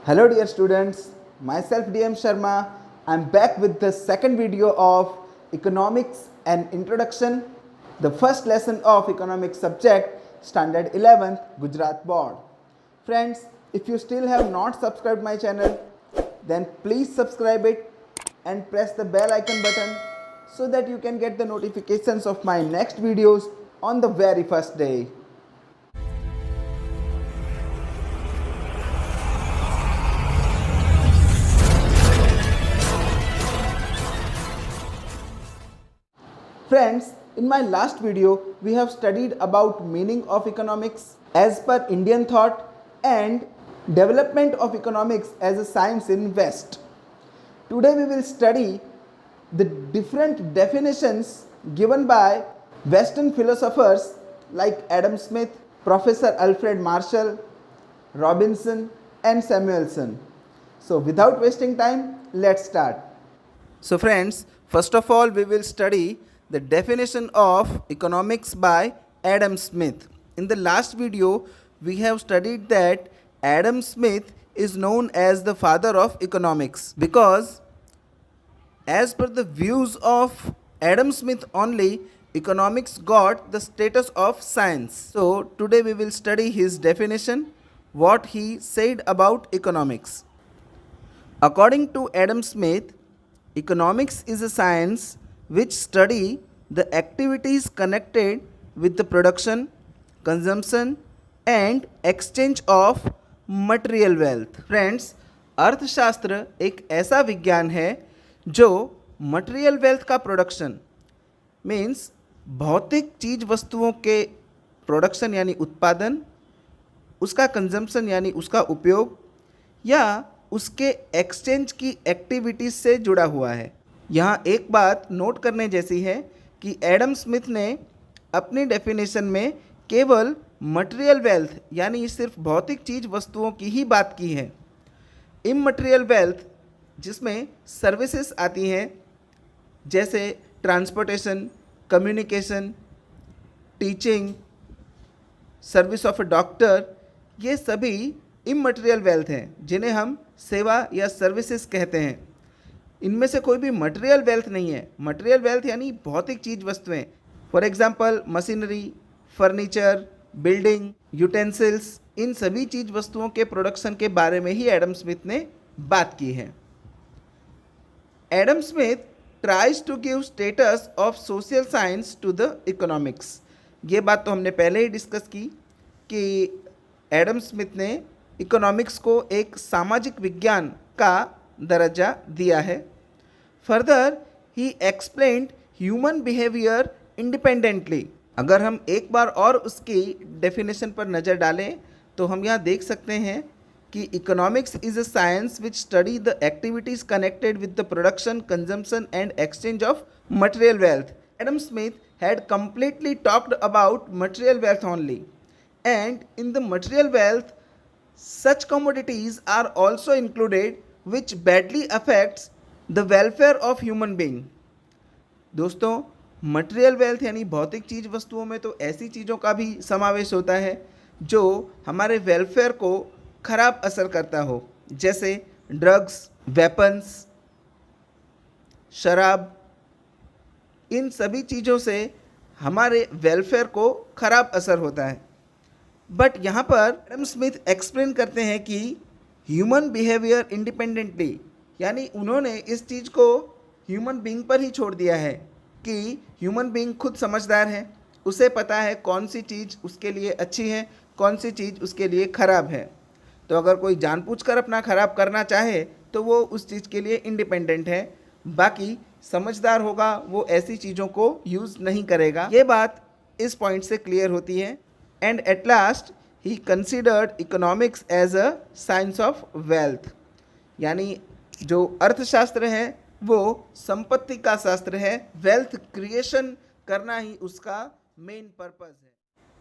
Hello dear students, myself DM Sharma. I'm back with the second video of Economics and Introduction, the first lesson of Economics subject, Standard 11th, Gujarat Board. Friends, if you still have not subscribed my channel, then please subscribe it and press the bell icon button so that you can get the notifications of my next videos on the very first day. Friends, in my last video, we have studied about meaning of economics as per Indian thought and development of economics as a science in West. Today we will study the different definitions given by Western philosophers like Adam Smith, Professor Alfred Marshall, Robinson and Samuelson. So without wasting time, let's start. So friends, first of all we will study the definition of economics by Adam Smith. In the last video, we have studied that Adam Smith is known as the father of economics because as per the views of Adam Smith only, economics got the status of science. So today we will study his definition, what he said about economics. According to Adam Smith, economics is a science which study the activities connected with the production, consumption and exchange of material wealth. Friends, अर्थशास्त्र एक ऐसा विज्ञान है जो material wealth का production means भौतिक चीज वस्तुओं के प्रोडक्शन यानी उत्पादन, उसका कंजम्पशन यानी उसका उपयोग या उसके एक्सचेंज की एक्टिविटीज से जुड़ा हुआ है. यहाँ एक बात नोट करने जैसी है कि एडम स्मिथ ने अपनी डेफिनेशन में केवल मटेरियल वेल्थ यानी सिर्फ भौतिक चीज वस्तुओं की ही बात की है. इमटेरियल वेल्थ जिसमें सर्विसेज आती हैं जैसे transportation, communication, teaching, service of a doctor, ये सभी इमटेरियल वेल्थ हैं जिन्हें हम सेवा या सर्विसेज कहते हैं. इनमें से कोई भी मटेरियल वेल्थ नहीं है. मटेरियल वेल्थ यानी भौतिक चीज वस्तुएं. For example machinery, furniture, building, utensils, इन सभी चीज वस्तुओं के प्रोडक्शन के बारे में ही एडम स्मिथ ने बात की है. Adam Smith tries to give status of social science to the economics. ये बात तो हमने पहले ही डिस्कस की कि एडम स्मिथ ने इकोनॉमिक्स को एक सामाजिक विज्ञान का दर्जा दिया है. Further he explained human behaviour independently. अगर हम एक बार और उसकी डेफिनेशन पर नज़र डालें तो हम यहाँ देख सकते हैं कि economics is a science which study the activities connected with the production, consumption and exchange of material wealth. Adam Smith had completely talked about material wealth only, and in the material wealth such commodities are also included which badly affects the welfare of human being. दोस्तों, material wealth यानी भौतिक चीज वस्तुओं में तो ऐसी चीज़ों का भी समावेश होता है जो हमारे वेलफेयर को खराब असर करता हो, जैसे ड्रग्स, वेपन्स, शराब. इन सभी चीज़ों से हमारे वेलफेयर को खराब असर होता है. बट यहाँ पर एडम स्मिथ एक्सप्लेन करते हैं कि ह्यूमन बिहेवियर इंडिपेंडेंटली यानी उन्होंने इस चीज़ को ह्यूमन बीइंग पर ही छोड़ दिया है कि ह्यूमन बीइंग खुद समझदार है, उसे पता है कौन सी चीज़ उसके लिए अच्छी है, कौन सी चीज़ उसके लिए ख़राब है. तो अगर कोई जानबूझकर अपना ख़राब करना चाहे तो वो उस चीज़ के लिए इंडिपेंडेंट है, बाकी समझदार होगा वो ऐसी चीज़ों को यूज़ नहीं करेगा. ये बात इस पॉइंट से क्लियर होती है. And at last he considered economics as a science of wealth यानी जो अर्थशास्त्र है वो संपत्ति का शास्त्र है. वेल्थ क्रिएशन करना ही उसका मेन पर्पस है.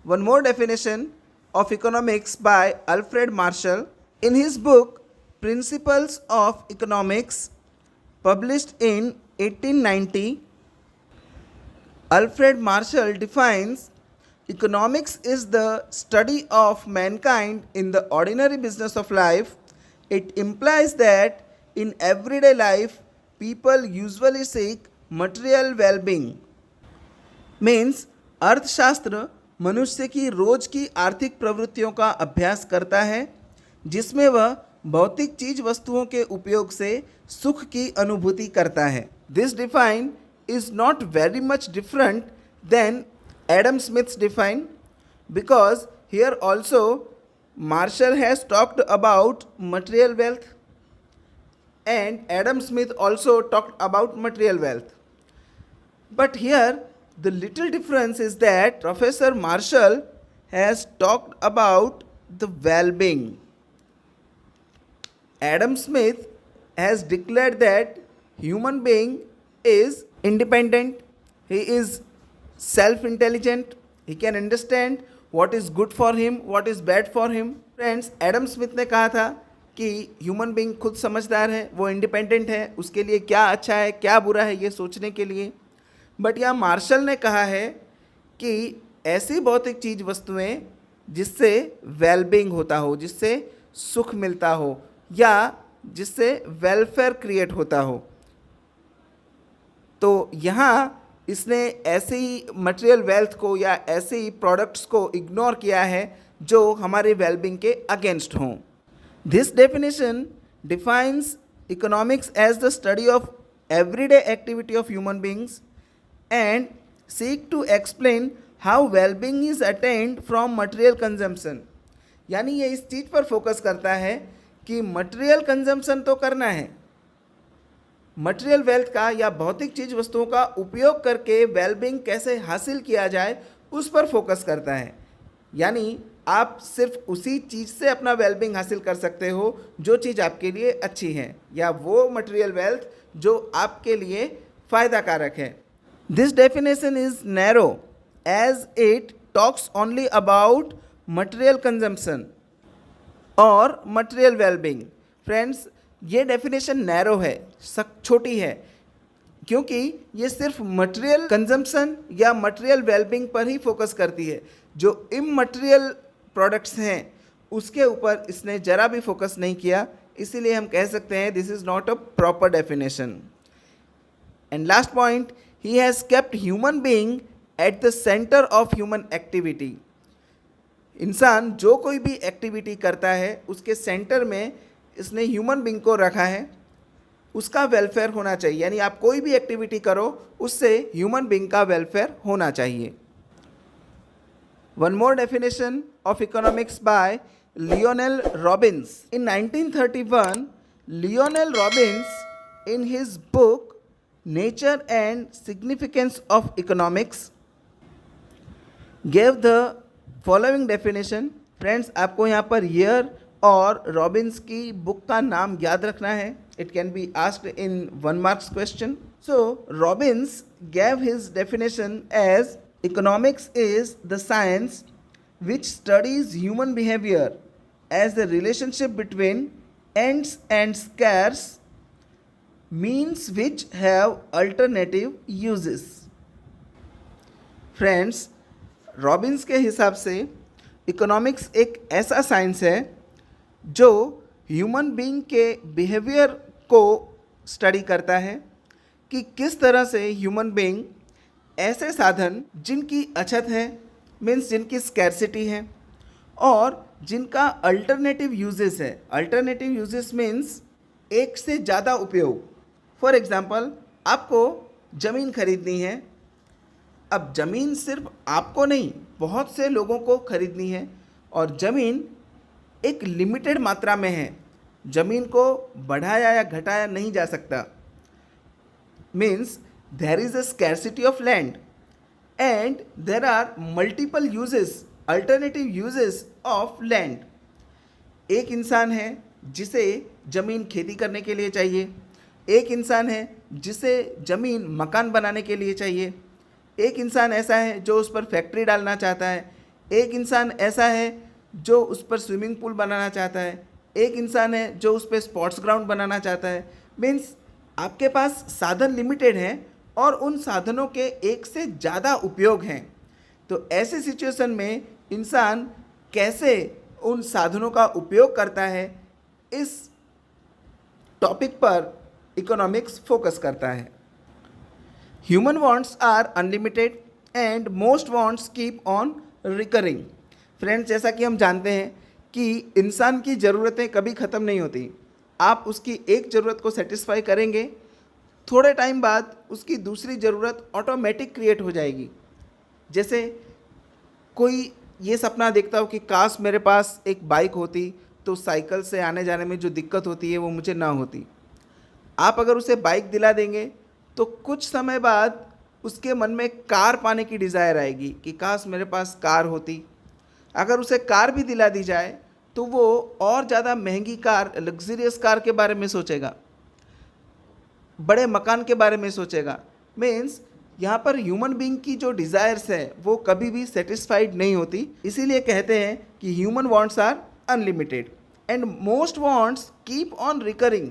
One more definition of economics by Alfred Marshall in his book principles of economics published in 1890, Alfred Marshall defines economics is the study of mankind in the ordinary business of life It implies that in everyday life, people usually seek material well-being. Means अर्थशास्त्र मनुष्य की रोज की आर्थिक प्रवृत्तियों का अभ्यास करता है जिसमें वह भौतिक चीज वस्तुओं के उपयोग से सुख की अनुभूति करता है. This define is not very much different than Adam Smith's define because here also Marshall has talked about material wealth and Adam Smith also talked about material wealth. But here the little difference is that Professor Marshall has talked about the well-being. Adam Smith has declared that human being is independent, he is self-intelligent, he can understand what is good for him, what is bad for him. Friends, Adam Smith ने कहा था कि human being खुद समझदार है, वो independent है, उसके लिए क्या अच्छा है क्या बुरा है ये सोचने के लिए. बट यहाँ मार्शल ने कहा है कि ऐसी भौतिक चीज़ वस्तुएं जिससे वेलबींग होता हो, जिससे सुख मिलता हो या जिससे वेलफेयर क्रिएट होता हो. तो यहाँ इसने ऐसे ही मटेरियल वेल्थ को या ऐसे ही प्रोडक्ट्स को इग्नोर किया है जो हमारे वेलबींग के अगेंस्ट हों. This definition defines economics as the study of everyday activity of human beings and seek to explain how well-being is attained from material consumption. यानी ये इस चीज़ पर फोकस करता है कि मटेरियल कंजम्पशन तो करना है, मटेरियल वेल्थ का या भौतिक चीज़ वस्तुओं का उपयोग करके वेलबींग कैसे हासिल किया जाए उस पर फोकस करता है. यानी आप सिर्फ उसी चीज़ से अपना वेलबींग हासिल कर सकते हो जो चीज़ आपके लिए अच्छी है या वो मटेरियल वेल्थ जो आपके लिए फ़ायदा कारक है. This definition is narrow as it talks only about material consumption और मटेरियल वेलबींग. फ्रेंड्स, ये डेफिनेशन नैरो है, छोटी है, क्योंकि ये सिर्फ मटेरियल कंजम्पशन या मटेरियल वेलबींग पर ही फोकस करती है. जो इमटेरियल प्रोडक्ट्स हैं उसके ऊपर इसने ज़रा भी फोकस नहीं किया, इसीलिए हम कह सकते हैं this is not a proper definition. And last point, he has kept human being at the centre of human activity. इंसान जो कोई भी एक्टिविटी करता है उसके सेंटर में इसने ह्यूमन बीइंग को रखा है, उसका वेलफेयर होना चाहिए. यानी आप कोई भी एक्टिविटी करो उससे ह्यूमन बीइंग का वेलफेयर होना चाहिए. One more definition of economics by Lionel Robbins. In 1931, Lionel Robbins, in his book Nature and Significance of Economics, gave the following definition. Friends, आपको यहाँ पर ईयर और रॉबिन्स की book का नाम याद रखना है. It can be asked in 1 marks question. So, Robbins gave his definition as economics is the science which studies human behavior as the relationship between ends and scarce means which have alternative uses. Friends, Robins के हिसाब से economics एक ऐसा science है जो human being के behaviour को study करता है कि किस तरह से ह्यूमन बीइंग ऐसे साधन जिनकी अछत है, मीन्स जिनकी स्कैरसिटी है, और जिनका अल्टरनेटिव यूजेस है. अल्टरनेटिव यूजेस मीन्स एक से ज़्यादा उपयोग. फॉर एग्ज़ाम्पल, आपको ज़मीन खरीदनी है. अब ज़मीन सिर्फ आपको नहीं, बहुत से लोगों को खरीदनी है और ज़मीन एक लिमिटेड मात्रा में है. ज़मीन को बढ़ाया या घटाया नहीं जा सकता. Means there is a scarcity of land and there are multiple uses, alternative uses of land. एक इंसान है जिसे ज़मीन खेती करने के लिए चाहिए, एक इंसान है जिसे ज़मीन मकान बनाने के लिए चाहिए, एक इंसान ऐसा है जो उस पर फैक्ट्री डालना चाहता है, एक इंसान ऐसा है जो उस पर स्विमिंग पूल बनाना चाहता है, एक इंसान है जो उस पर स्पोर्ट्स ग्राउंड बनाना चाहता है. मीन्स आपके पास साधन लिमिटेड हैं और उन साधनों के एक से ज़्यादा उपयोग हैं. तो ऐसे सिचुएशन में इंसान कैसे उन साधनों का उपयोग करता है, इस टॉपिक पर इकोनॉमिक्स फोकस करता है। Human wants are unlimited and most wants keep on recurring. Friends, जैसा कि हम जानते हैं कि इंसान की ज़रूरतें कभी ख़त्म नहीं होती। आप उसकी एक ज़रूरत को सेटिस्फाई करेंगे, थोड़े टाइम बाद उसकी दूसरी ज़रूरत ऑटोमेटिक क्रिएट हो जाएगी। जैसे कोई ये सपना देखता हो कि काश मेरे पास एक बाइक होती तो साइकिल से आने जाने में जो दिक्कत होती है वो मुझे ना होती। आप अगर उसे बाइक दिला देंगे तो कुछ समय बाद उसके मन में कार पाने की डिज़ायर आएगी कि काश मेरे पास कार होती। अगर उसे कार भी दिला दी जाए तो वो और ज़्यादा महंगी कार, लग्जरियस कार के बारे में सोचेगा, बड़े मकान के बारे में सोचेगा। मीन्स यहाँ पर ह्यूमन बीइंग की जो डिज़ायर्स है वो कभी भी सेटिस्फाइड नहीं होती। इसीलिए कहते हैं कि human wants are unlimited and most wants keep on recurring.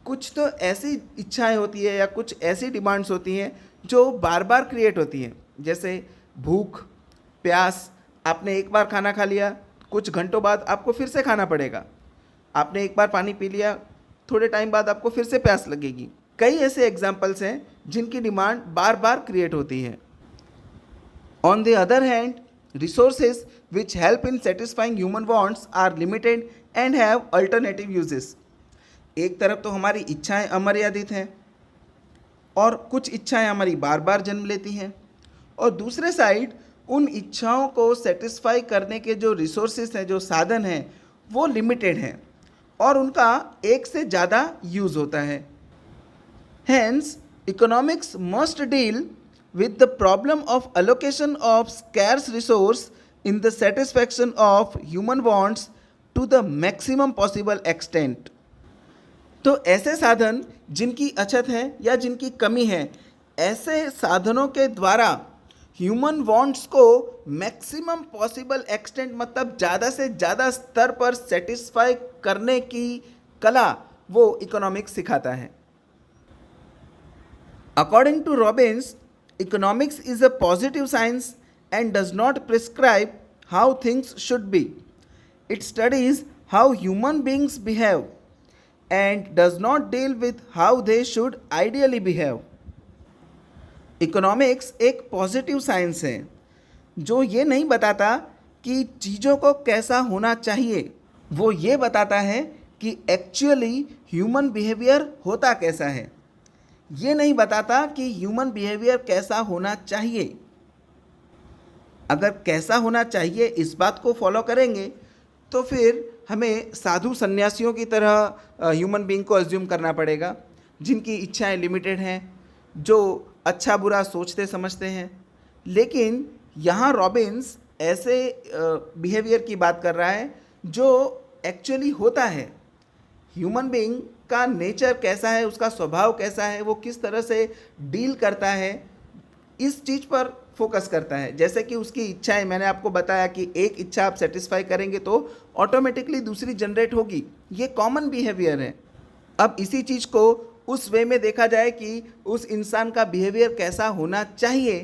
कुछ तो ऐसी इच्छाएं होती है या कुछ ऐसी डिमांड्स होती हैं जो बार बार क्रिएट होती हैं। जैसे भूख, प्यास। आपने एक बार खाना खा लिया, कुछ घंटों बाद आपको फिर से खाना पड़ेगा। आपने एक बार पानी पी लिया, थोड़े टाइम बाद आपको फिर से प्यास लगेगी। कई ऐसे एग्जाम्पल्स हैं जिनकी डिमांड बार बार क्रिएट होती है। On the other hand, resources which help in satisfying human wants are limited and have alternative uses. एक तरफ तो हमारी इच्छाएं अमर्यादित हैं और कुछ इच्छाएं हमारी बार बार जन्म लेती हैं, और दूसरे साइड उन इच्छाओं को सेटिस्फाई करने के जो रिसोर्सेज हैं, जो साधन हैं, वो लिमिटेड हैं और उनका एक से ज़्यादा यूज़ होता है। Hence, economics must deal with the problem of allocation of scarce resource in the satisfaction of human wants to the maximum possible extent. तो ऐसे साधन जिनकी अछत है या जिनकी कमी है, ऐसे साधनों के द्वारा ह्यूमन वांट्स को मैक्सिमम पॉसिबल एक्सटेंट, मतलब ज़्यादा से ज़्यादा स्तर पर सेटिस्फाई करने की कला वो इकोनॉमिक्स सिखाता है। According to Robbins, economics is a positive science and does not prescribe how things should be. It studies how human beings behave and does not deal with how they should ideally behave. Economics एक positive science है जो ये नहीं बताता कि चीज़ों को कैसा होना चाहिए, वो ये बताता है कि एक्चुअली ह्यूमन बिहेवियर होता कैसा है। ये नहीं बताता कि ह्यूमन बिहेवियर कैसा होना चाहिए। अगर कैसा होना चाहिए इस बात को फॉलो करेंगे तो फिर हमें साधु सन्यासियों की तरह ह्यूमन बीइंग को अज्यूम करना पड़ेगा, जिनकी इच्छाएं लिमिटेड हैं, जो अच्छा बुरा सोचते समझते हैं। लेकिन यहाँ रॉबिन्स ऐसे बिहेवियर की बात कर रहा है जो एक्चुअली होता है। ह्यूमन बीइंग का नेचर कैसा है, उसका स्वभाव कैसा है, वो किस तरह से डील करता है, इस चीज़ पर फोकस करता है। जैसे कि उसकी इच्छाएं, मैंने आपको बताया कि एक इच्छा आप सेटिस्फाई करेंगे तो ऑटोमेटिकली दूसरी जनरेट होगी। ये कॉमन बिहेवियर है। अब इसी चीज़ को उस वे में देखा जाए कि उस इंसान का बिहेवियर कैसा होना चाहिए,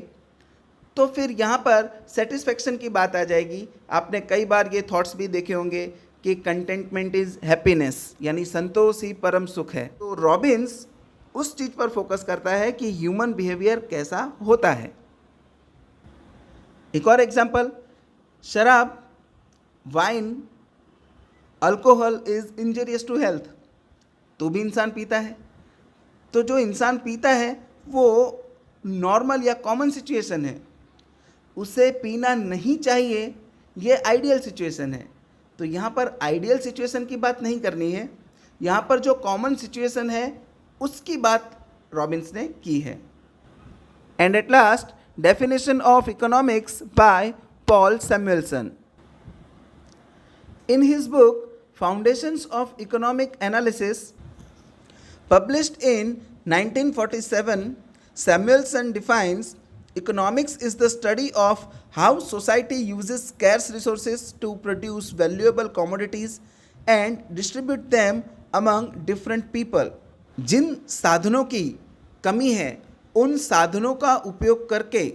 तो फिर यहाँ पर सेटिस्फेक्शन की बात आ जाएगी। आपने कई बार ये थॉट्स भी देखे होंगे कि कंटेंटमेंट इज हैप्पीनेस, यानी संतोष ही परम सुख है। तो रॉबिन्स उस चीज़ पर फोकस करता है कि ह्यूमन बिहेवियर कैसा होता है। एक और एग्जांपल, शराब, wine, alcohol is injurious to health, तो भी इंसान पीता है। तो जो इंसान पीता है वो नॉर्मल या कॉमन सिचुएशन है, उसे पीना नहीं चाहिए, ये आइडियल सिचुएशन है। तो यहाँ पर आइडियल सिचुएशन की बात नहीं करनी है, यहाँ पर जो कॉमन सिचुएशन है उसकी बात रॉबिन्स ने की है। And at last, definition of economics by Paul Samuelson. In his book Foundations of Economic Analysis published in 1947, Samuelson defines economics is the study of how society uses scarce resources to produce valuable commodities and distribute them among different people. जिन साधनों की कमी है उन साधनों का उपयोग करके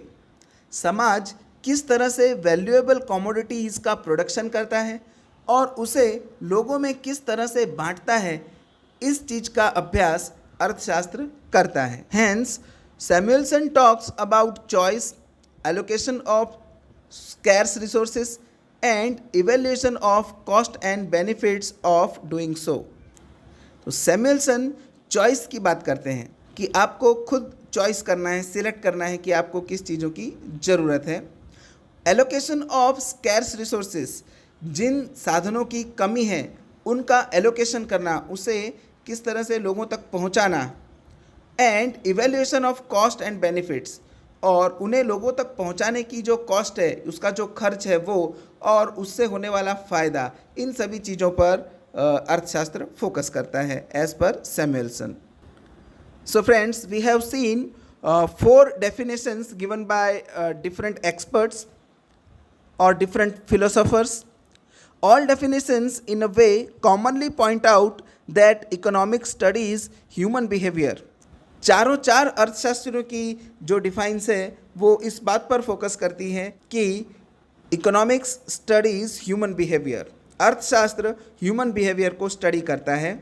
समाज किस तरह से वैल्यूएबल कमोडिटीज़ का प्रोडक्शन करता है और उसे लोगों में किस तरह से बांटता है, इस चीज का अभ्यास अर्थशास्त्र करता है। Hence, Samuelson talks about choice, allocation of scarce resources and evaluation of cost and benefits of doing so. तो सैमुएल्सन चॉइस की बात करते हैं कि आपको खुद चॉइस करना है, सिलेक्ट करना है कि आपको किस चीज़ों की ज़रूरत है। एलोकेशन ऑफ स्कैर्स रिसोर्सेज, जिन साधनों की कमी है उनका एलोकेशन करना, उसे किस तरह से लोगों तक पहुंचाना। And evaluation of cost and benefits, और उन्हें लोगों तक पहुंचाने की जो कॉस्ट है, उसका जो खर्च है वो, और उससे होने वाला फ़ायदा, इन सभी चीज़ों पर अर्थशास्त्र फोकस करता है as per सैमुएल्सन। So friends, we have seen 4 definitions given by different experts or different philosophers. All definitions in a way commonly point out that economics studies human behavior. चारों चार अर्थशास्त्रियों की जो डिफाइंस है वो इस बात पर फोकस करती हैं कि इकोनॉमिक्स स्टडीज ह्यूमन बिहेवियर, अर्थशास्त्र ह्यूमन बिहेवियर को स्टडी करता है,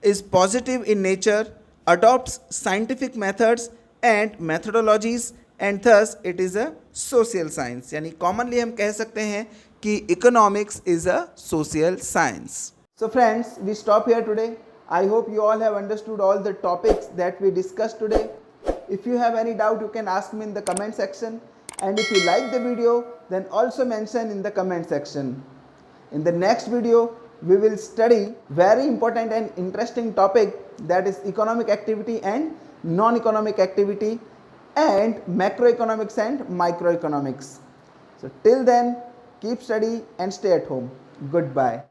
is positive in nature, adopts scientific methods and methodologies and thus it is a social science. यानी commonly हम कह सकते हैं कि economics is a social science. So friends, we stop here today. I hope you all have understood all the topics that we discussed today. If you have any doubt, you can ask me in the comment section, and if you like the video, then also mention in the comment section. In the next video, we will study very important and interesting topic, that is economic activity and non-economic activity and macroeconomics and microeconomics. So till then, keep study and stay at home. Goodbye.